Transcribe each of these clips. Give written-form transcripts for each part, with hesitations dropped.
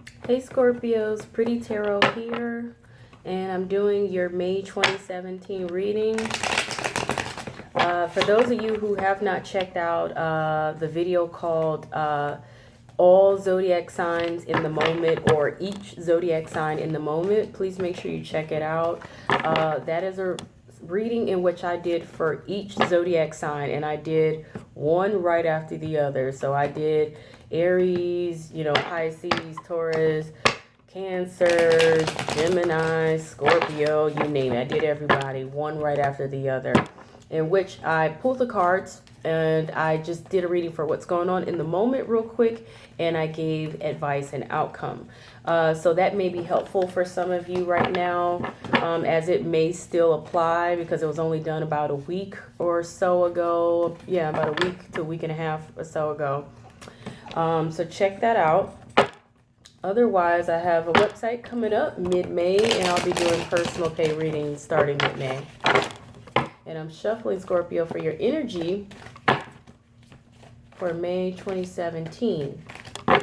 Hey Scorpios, Pretty Tarot here, and I'm doing your May 2017 reading. For those of you who have not checked out the video called All Zodiac Signs in the Moment, or Each Zodiac Sign in the Moment, please make sure you check it out. That is a reading in which I did for each zodiac sign, and I did one right after the other. So I did Aries, Pisces, Taurus, Cancer, Gemini, Scorpio, you name it. I did everybody one right after the other, in which I pulled the cards and I just did a reading for what's going on in the moment real quick, and I gave advice and outcome. So that may be helpful for some of you right now, as it may still apply because it was only done about a week or so ago. Yeah, about a week to a week and a half or so ago. So check that out. Otherwise, I have a website coming up mid-May, and I'll be doing personal pay readings starting mid-May. And I'm shuffling, Scorpio, for your energy for May 2017. All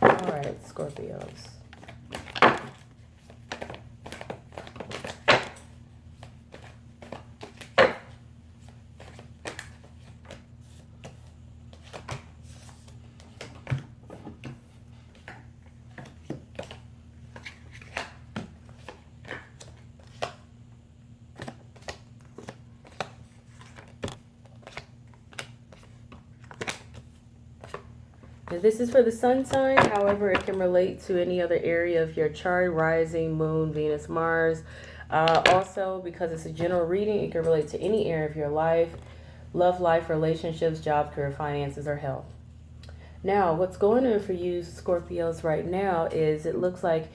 right, Scorpios. Now, this is for the sun sign. However, it can relate to any other area of your chart: rising, moon, Venus, Mars. Also, because it's a general reading, it can relate to any area of your life: love life, relationships, job, career, finances, or health. Now, what's going on for you Scorpios right now is it looks like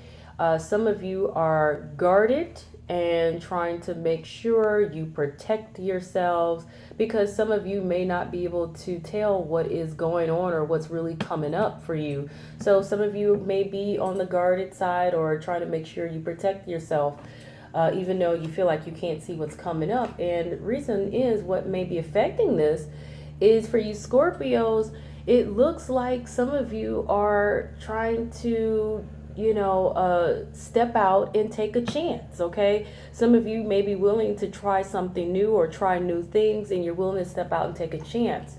some of you are guarded and trying to make sure you protect yourselves, because some of you may not be able to tell what is going on or what's really coming up for you. So some of you may be on the guarded side or trying to make sure you protect yourself, even though you feel like you can't see what's coming up. And the reason is, what may be affecting this is, for you Scorpios, it looks like some of you are trying to step out and take a chance. Okay, some of you may be willing to try something new or try new things, and you're willing to step out and take a chance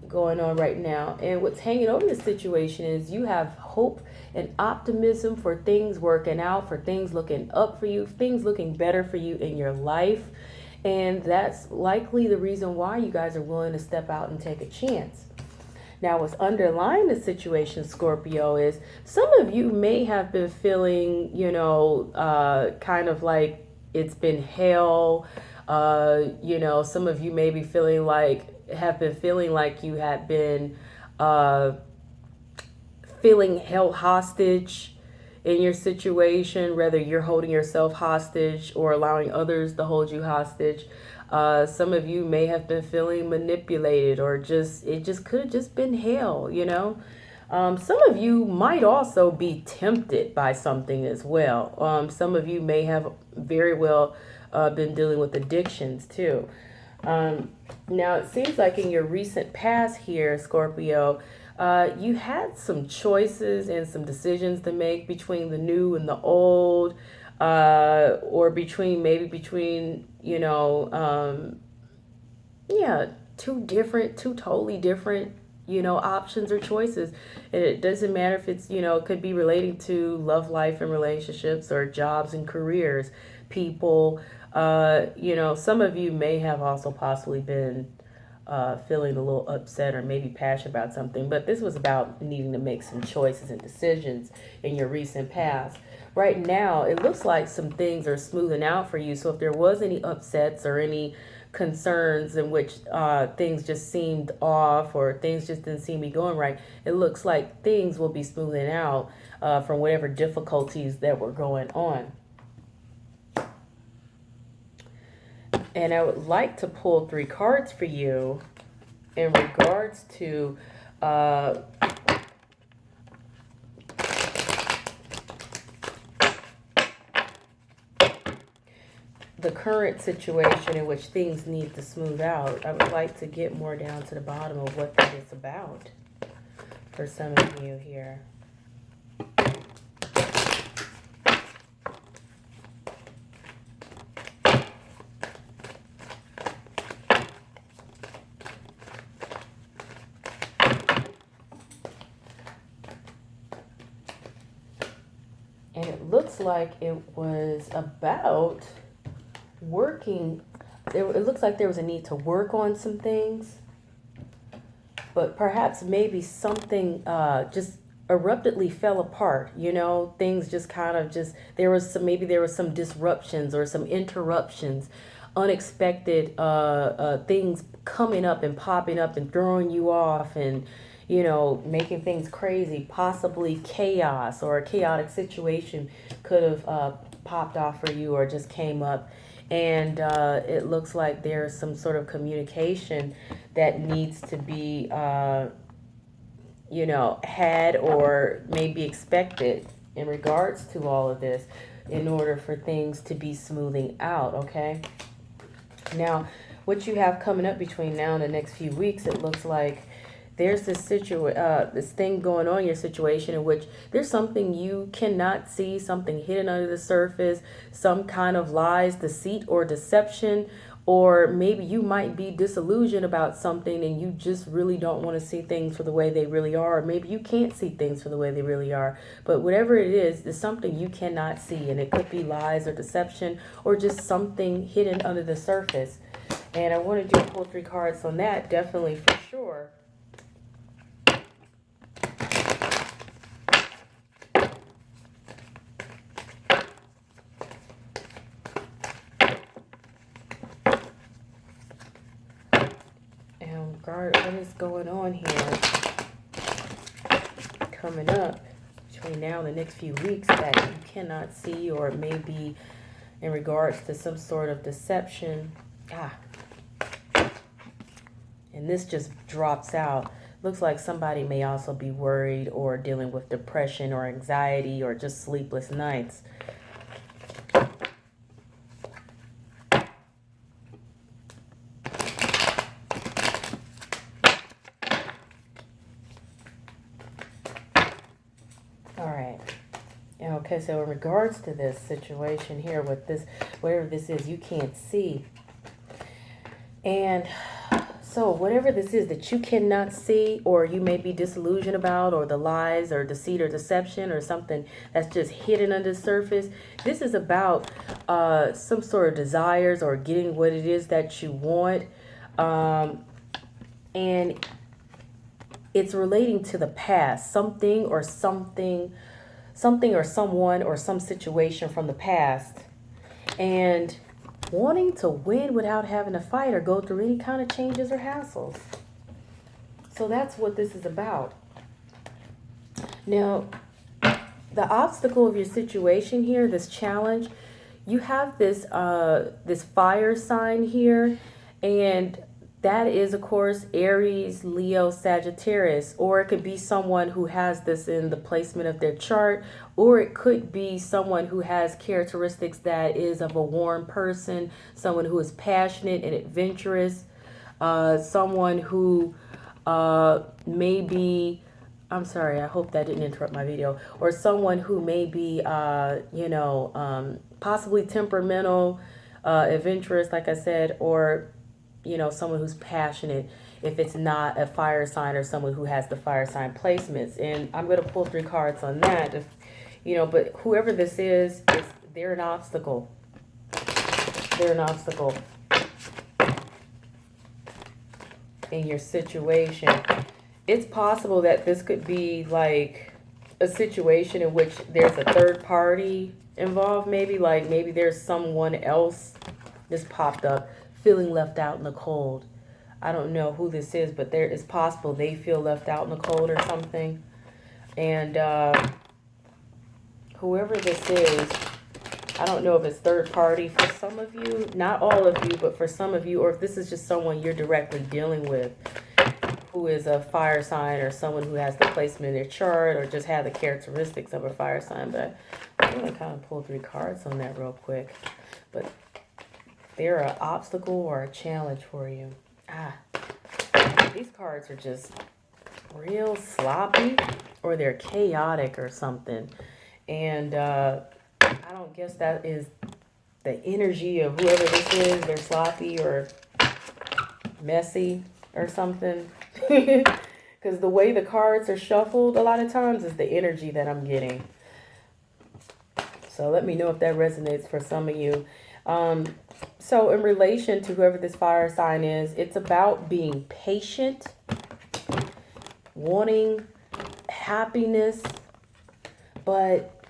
going on right now. And what's hanging over this situation is you have hope and optimism for things working out, for things looking up for you, things looking better for you in your life. And that's likely the reason why you guys are willing to step out and take a chance. Now, what's underlying the situation, Scorpio, is some of you may have been feeling, kind of like it's been hell. Some of you may be feeling like, you have been feeling held hostage in your situation, whether you're holding yourself hostage or allowing others to hold you hostage. Some of you may have been feeling manipulated, or it just could have just been hell, Some of you might also be tempted by something as well. Some of you may have very well been dealing with addictions too. Now, it seems like in your recent past here, Scorpio, you had some choices and some decisions to make between the new and the old, or between two totally different, options or choices. And it doesn't matter if it's, it could be relating to love life and relationships, or jobs and careers, people. Some of you may have also possibly been feeling a little upset or maybe passionate about something, but this was about needing to make some choices and decisions in your recent past. Right now, it looks like some things are smoothing out for you. So if there was any upsets or any concerns in which things just seemed off, or things just didn't seem to be going right, it looks like things will be smoothing out from whatever difficulties that were going on. And I would like to pull 3 cards for you in regards to the current situation in which things need to smooth out. I would like to get more down to the bottom of what that is about for some of you here. And it looks like it was about working. It looks like there was a need to work on some things. But perhaps maybe something just abruptly fell apart. You know, things just kind of just, maybe there was some disruptions or some interruptions, unexpected things coming up and popping up and throwing you off and, you know, making things crazy, possibly chaos or a chaotic situation could have popped off for you or just came up. And it looks like there's some sort of communication that needs to be, you know, had or maybe expected in regards to all of this in order for things to be smoothing out, okay? Now, what you have coming up between now and the next few weeks, it looks like there's this thing going on in your situation in which there's something you cannot see, something hidden under the surface, some kind of lies, deceit, or deception, or maybe you might be disillusioned about something and you just really don't want to see things for the way they really are, or maybe you can't see things for the way they really are. But whatever it is, there's something you cannot see, and it could be lies or deception or just something hidden under the surface. And I wanted you to pull 3 cards on that, definitely for sure. What is going on here coming up between now and the next few weeks that you cannot see, or maybe in regards to some sort of deception. And this just drops out. Looks like somebody may also be worried or dealing with depression or anxiety or just sleepless nights. Okay, so in regards to this situation here with this, whatever this is, you can't see. And so whatever this is that you cannot see, or you may be disillusioned about, or the lies or deceit or deception or something that's just hidden under the surface, this is about some sort of desires or getting what it is that you want. And it's relating to the past, something or someone or some situation from the past, and wanting to win without having to fight or go through any kind of changes or hassles. So that's what this is about. Now, the obstacle of your situation here, this challenge, you have this this fire sign here, and that is, of course, Aries, Leo, Sagittarius, or it could be someone who has this in the placement of their chart, or it could be someone who has characteristics that is of a warm person, someone who is passionate and adventurous, someone who may be, I'm sorry, I hope that didn't interrupt my video, or someone who may be, possibly temperamental, adventurous, like I said, or someone who's passionate, if it's not a fire sign or someone who has the fire sign placements. And I'm going to pull 3 cards on that. But whoever this is, they're an obstacle. They're an obstacle in your situation. It's possible that this could be like a situation in which there's a third party involved. Maybe there's someone else just popped up, feeling left out in the cold. I don't know who this is, but it's possible they feel left out in the cold or something. And whoever this is, I don't know if it's third party for some of you, not all of you, but for some of you, or if this is just someone you're directly dealing with who is a fire sign, or someone who has the placement in their chart or just have the characteristics of a fire sign. But I'm going to kind of pull 3 cards on that real quick. But They're an obstacle or a challenge for you. These cards are just real sloppy, or they're chaotic or something. And I don't guess that is the energy of whoever this is. They're sloppy or messy or something. Because the way the cards are shuffled a lot of times is the energy that I'm getting. So let me know if that resonates for some of you. So in relation to whoever this fire sign is, it's about being patient, wanting happiness, but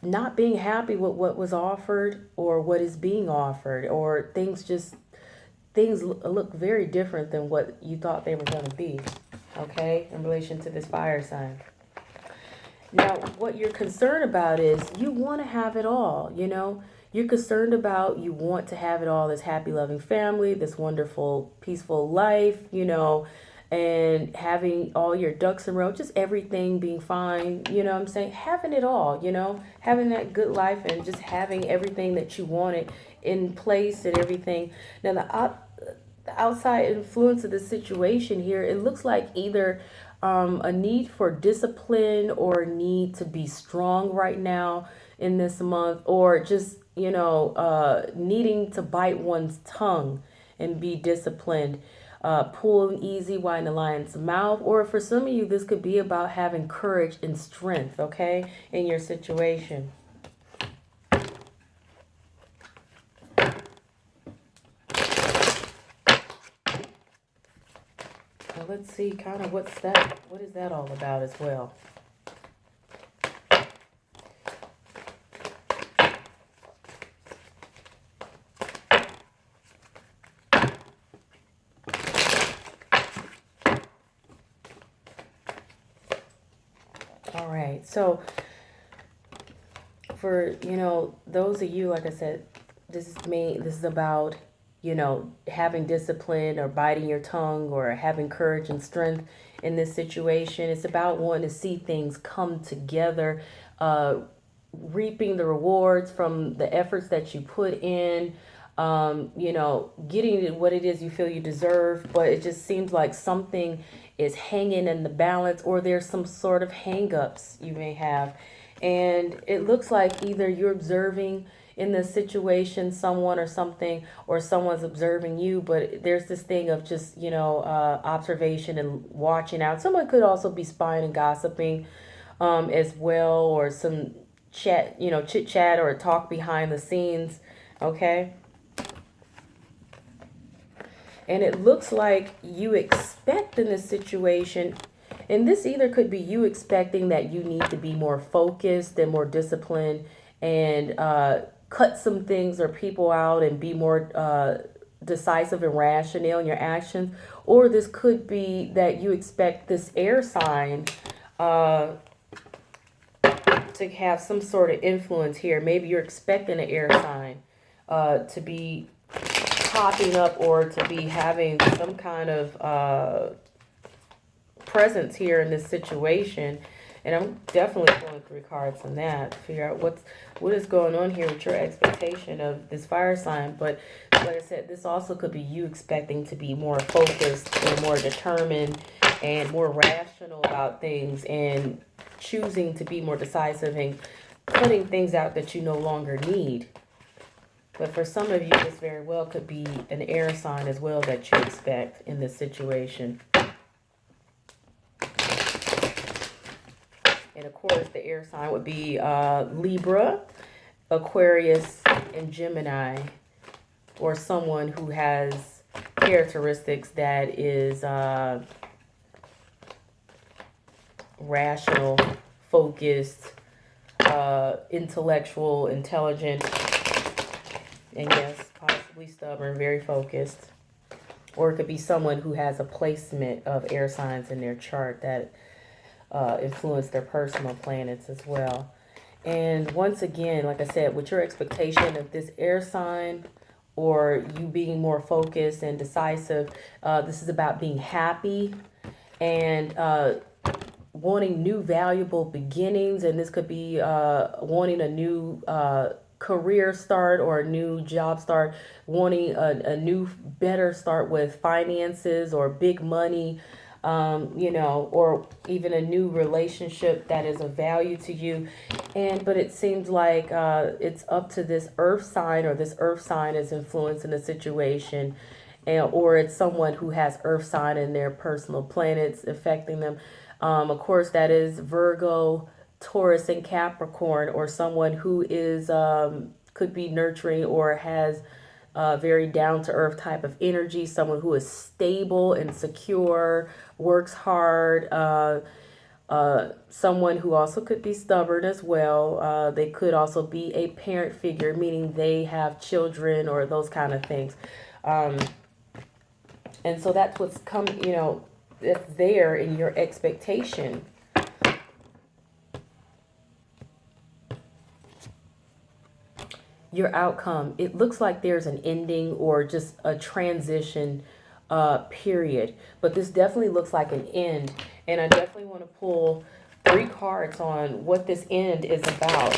not being happy with what was offered or what is being offered, or things look very different than what you thought they were going to be. Okay, in relation to this fire sign. Now, what you're concerned about is you want to have it all, you know. You're concerned about, you want to have it all, this happy, loving family, this wonderful, peaceful life, you know, and having all your ducks in a row, just everything being fine, you know what I'm saying? Having it all, you know, having that good life and just having everything that you wanted in place and everything. Now, the outside influence of the situation here, it looks like either a need for discipline or a need to be strong right now in this month, or just, you know, needing to bite one's tongue and be disciplined, pulling easy, widen the lion's mouth. Or for some of you, this could be about having courage and strength, okay, in your situation. Now let's see kind of what is that all about as well. All right, so for, you know, those of you, like I said, this is about, you know, having discipline or biting your tongue or having courage and strength in this situation. It's about wanting to see things come together, reaping the rewards from the efforts that you put in, you know, getting what it is you feel you deserve. But it just seems like something is hanging in the balance, or there's some sort of hang-ups you may have. And it looks like either you're observing in this situation someone or something, or someone's observing you, but there's this thing of just, you know, observation and watching out. Someone could also be spying and gossiping as well, or some chat, you know, chit chat or talk behind the scenes. Okay. And it looks like you expect in this situation, and this either could be you expecting that you need to be more focused and more disciplined and cut some things or people out and be more decisive and rational in your actions. Or this could be that you expect this air sign to have some sort of influence here. Maybe you're expecting an air sign to be popping up, or to be having some kind of presence here in this situation. And I'm definitely pulling 3 cards on that to figure out what is going on here with your expectation of this fire sign. But like I said, this also could be you expecting to be more focused and more determined and more rational about things, and choosing to be more decisive and cutting things out that you no longer need. But for some of you, this very well could be an air sign as well that you expect in this situation. And of course, the air sign would be Libra, Aquarius, and Gemini, or someone who has characteristics that is rational, focused, intellectual, intelligent, and yes, possibly stubborn, very focused. Or it could be someone who has a placement of air signs in their chart that influence their personal planets as well. And once again, like I said, with your expectation of this air sign, or you being more focused and decisive, this is about being happy and wanting new valuable beginnings. And this could be wanting a new career start or a new job start, wanting a new better start with finances or big money, you know, or even a new relationship that is of value to you. But it seems like it's up to this earth sign, or this earth sign is influencing the situation, or it's someone who has earth sign in their personal planets affecting them. Of course, that is Virgo, Taurus, and Capricorn, or someone who is could be nurturing or has very down to earth type of energy, someone who is stable and secure, works hard, someone who also could be stubborn as well. They could also be a parent figure, meaning they have children or those kind of things. And so that's what's coming, you know, it's there in your expectation. Your outcome, it looks like there's an ending or just a transition period, but this definitely looks like an end. And I definitely want to pull 3 cards on what this end is about.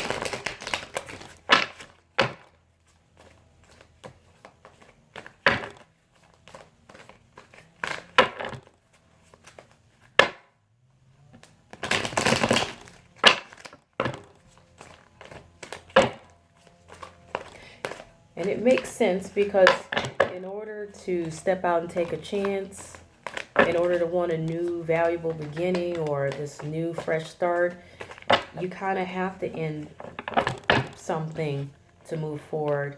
And it makes sense because in order to step out and take a chance, in order to want a new valuable beginning or this new fresh start, you kind of have to end something to move forward.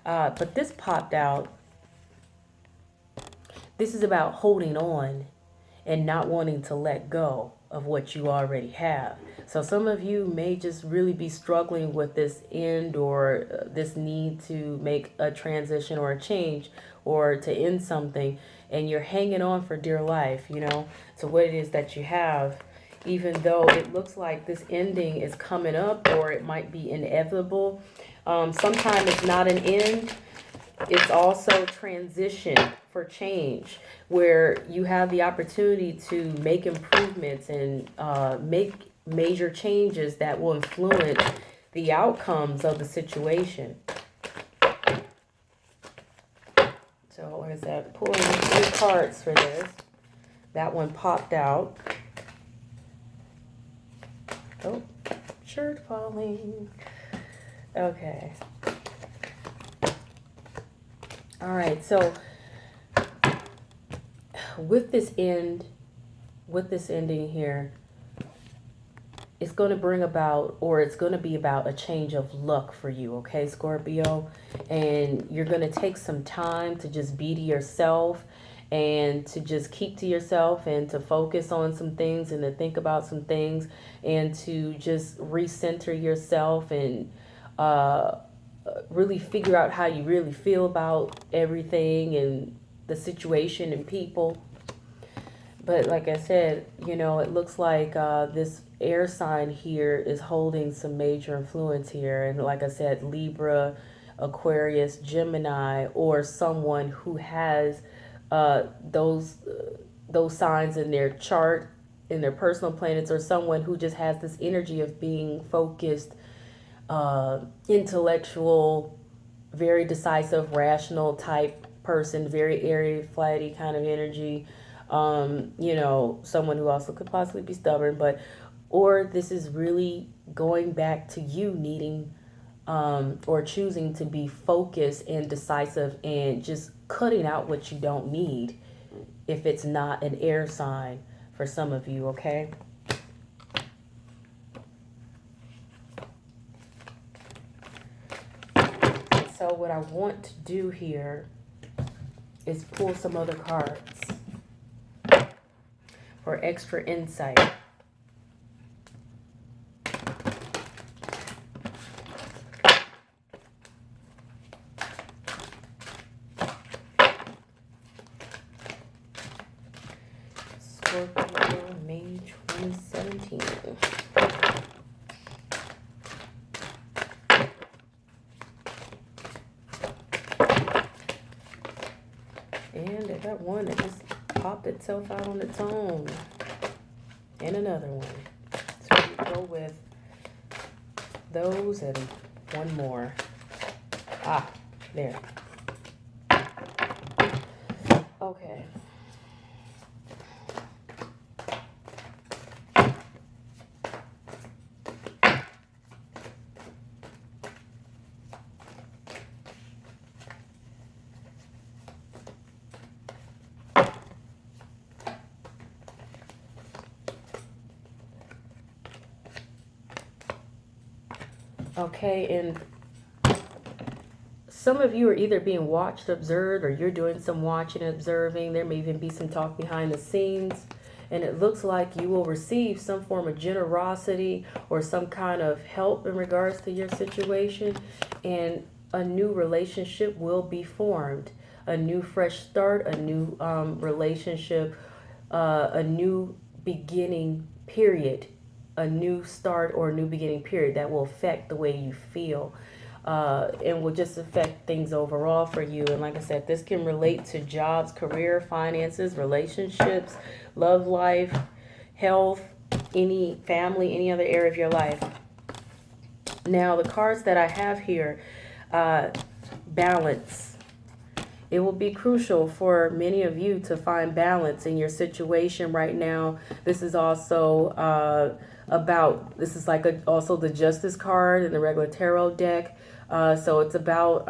But this popped out. This is about holding on and not wanting to let go of what you already have. So some of you may just really be struggling with this end or this need to make a transition or a change or to end something, and you're hanging on for dear life, you know, to what it is that you have, even though it looks like this ending is coming up or it might be inevitable. Sometimes it's not an end. It's also transition for change, where you have the opportunity to make improvements and make major changes that will influence the outcomes of the situation. So like I said, pulling 3 cards for this. That one popped out. Oh, shirt falling. Okay. All right, so with this ending here, it's going to bring about, or it's going to be about a change of luck for you, okay, Scorpio? And you're going to take some time to just be to yourself and to just keep to yourself and to focus on some things and to think about some things and to just recenter yourself and really figure out how you really feel about everything and the situation and people. But like I said, you know, it looks like this air sign here is holding some major influence here. And like I said, Libra, Aquarius, Gemini, or someone who has those signs in their chart, in their personal planets, or someone who just has this energy of being focused, intellectual, very decisive, rational type person, very airy, flighty kind of energy. You know, someone who also could possibly be stubborn, or this is really going back to you needing or choosing to be focused and decisive and just cutting out what you don't need if it's not an air sign for some of you, okay? So what I want to do here is pull some other cards for extra insight. Scorpio May 2017. And I got one that just popped itself out on its own. And another one. So we go with those and one more. Ah, there. Okay. Okay, and some of you are either being watched, observed, or you're doing some watching and observing. There may even be some talk behind the scenes. And it looks like you will receive some form of generosity or some kind of help in regards to your situation. And a new relationship will be formed. A new fresh start, a new relationship, a new beginning period. A new start or a new beginning period that will affect the way you feel. And will just affect things overall for you. And like I said, this can relate to jobs, career, finances, relationships, love life, health, any family, any other area of your life. Now, the cards that I have here, balance. It will be crucial for many of you to find balance in your situation right now. This is also this is like also the Justice card in the regular tarot deck. So it's about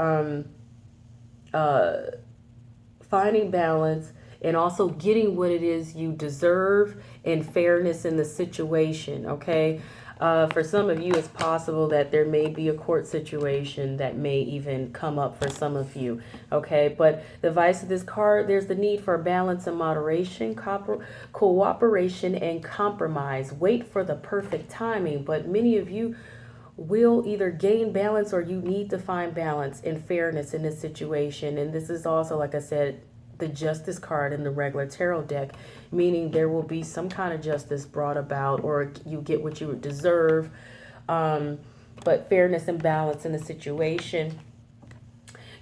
finding balance and also getting what it is you deserve and fairness in the situation, okay? For some of you, it's possible that there may be a court situation that may even come up for some of you, okay? But the advice of this card, there's the need for balance and moderation, cooperation, and compromise. Wait for the perfect timing, but many of you will either gain balance or you need to find balance and fairness in this situation. And this is also, like I said, the Justice card in the regular tarot deck, meaning there will be some kind of justice brought about or you get what you deserve, but fairness and balance in the situation.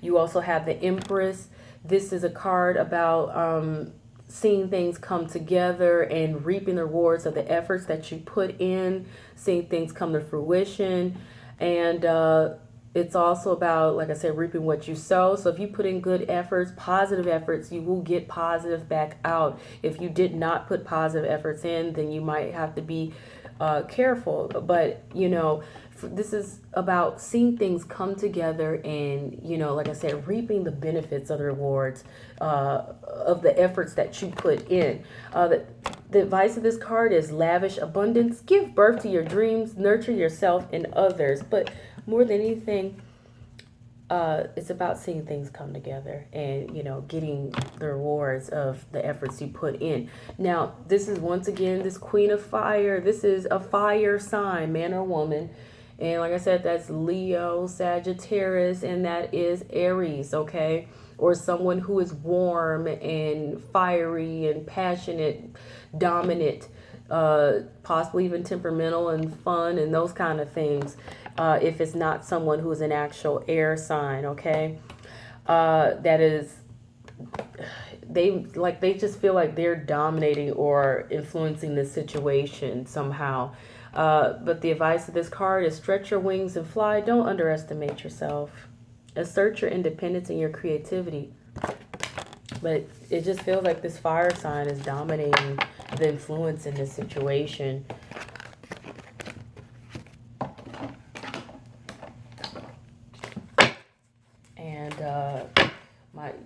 You also have the Empress. This is a card about seeing things come together and reaping the rewards of the efforts that you put in, seeing things come to fruition. And it's also about, like I said, reaping what you sow. So if you put in good efforts, positive efforts, you will get positive back out. If you did not put positive efforts in, then you might have to be careful. But, you know, this is about seeing things come together and, you know, like I said, reaping the benefits of the rewards of the efforts that you put in. The advice of this card is lavish abundance. Give birth to your dreams, nurture yourself and others. But more than anything, it's about seeing things come together and, you know, getting the rewards of the efforts you put in. Now, this is once again this Queen of Fire. This is a fire sign, man or woman. And like I said, that's Leo, Sagittarius, and that is Aries, okay? Or someone who is warm and fiery and passionate, dominant, possibly even temperamental and fun and those kind of things. If it's not someone who is an actual air sign, okay? That is, they just feel like they're dominating or influencing the situation somehow. But the advice of this card is stretch your wings and fly. Don't underestimate yourself. Assert your independence and your creativity. But it just feels like this fire sign is dominating the influence in this situation. And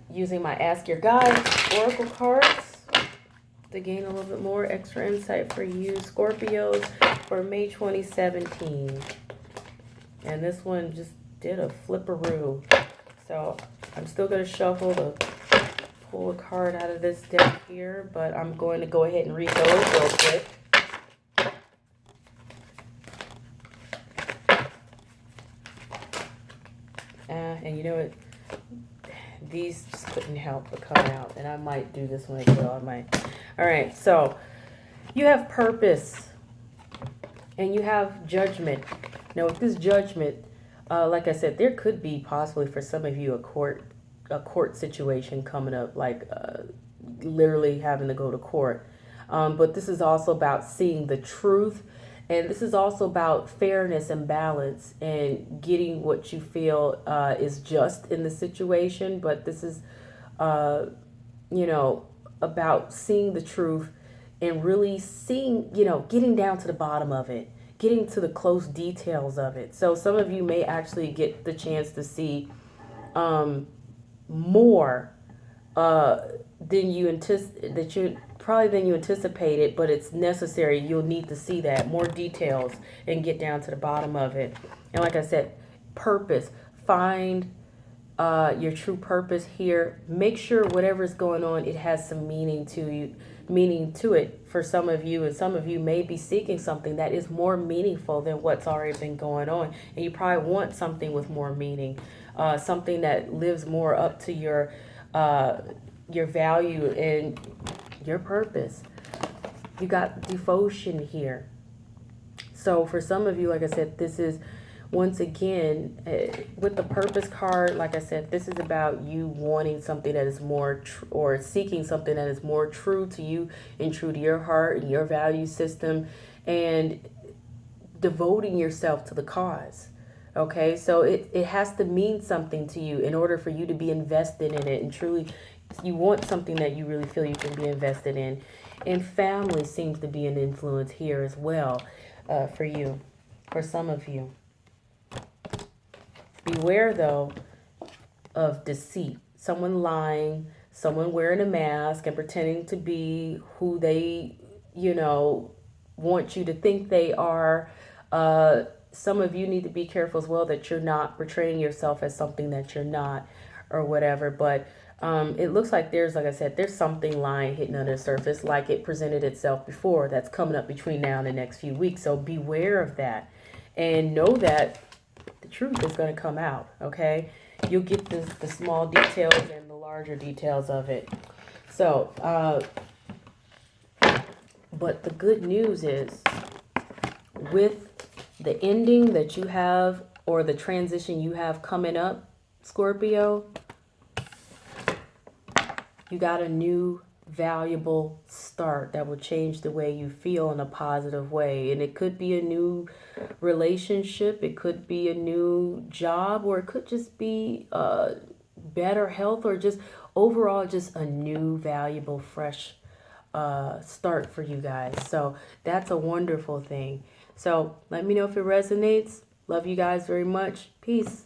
using my Ask Your Guide Oracle cards to gain a little bit more extra insight for you, Scorpios, for May 2017. And this one just did a flipperoo. So I'm still going to shuffle to pull a card out of this deck here, but I'm going to go ahead and read those real quick. And you know what? These just couldn't help but come out, and I might do this one as well. I might. All right, so you have purpose and you have judgment. Now with this judgment, like I said, there could be possibly for some of you a court situation coming up, like literally having to go to court. But this is also about seeing the truth And this is also about fairness and balance and getting what you feel is just in the situation. But this is, you know, about seeing the truth and really seeing, you know, getting down to the bottom of it, getting to the close details of it. So some of you may actually get the chance to see more than you anticipated, but it's necessary. You'll need to see that more details and get down to the bottom of it. And like I said, purpose. Find your true purpose here. Make sure whatever's going on, it has some meaning to it for some of you, and some of you may be seeking something that is more meaningful than what's already been going on, and you probably want something with more meaning, something that lives more up to your value and your purpose. You got devotion here. So for some of you, like I said, this is once again with the purpose card. Like I said, this is about you wanting something that is more or seeking something that is more true to you and true to your heart and your value system, and devoting yourself to the cause. Okay, so it has to mean something to you in order for you to be invested in it, and truly you want something that you really feel you can be invested in. And family seems to be an influence here as well, for you, for some of you. Beware, though, of deceit. Someone lying, someone wearing a mask and pretending to be who they, you know, want you to think they are. Some of you need to be careful as well that you're not portraying yourself as something that you're not or whatever. But it looks like there's, like I said, there's something lying hidden under the surface like it presented itself before that's coming up between now and the next few weeks. So beware of that and know that the truth is going to come out, okay? You'll get the small details and the larger details of it. So, but the good news is with the ending that you have or the transition you have coming up, Scorpio, you got a new valuable start that will change the way you feel in a positive way. And it could be a new relationship, it could be a new job, or it could just be better health, or just overall just a new valuable fresh start for you guys. So that's a wonderful thing. So let me know if it resonates. Love you guys very much. Peace.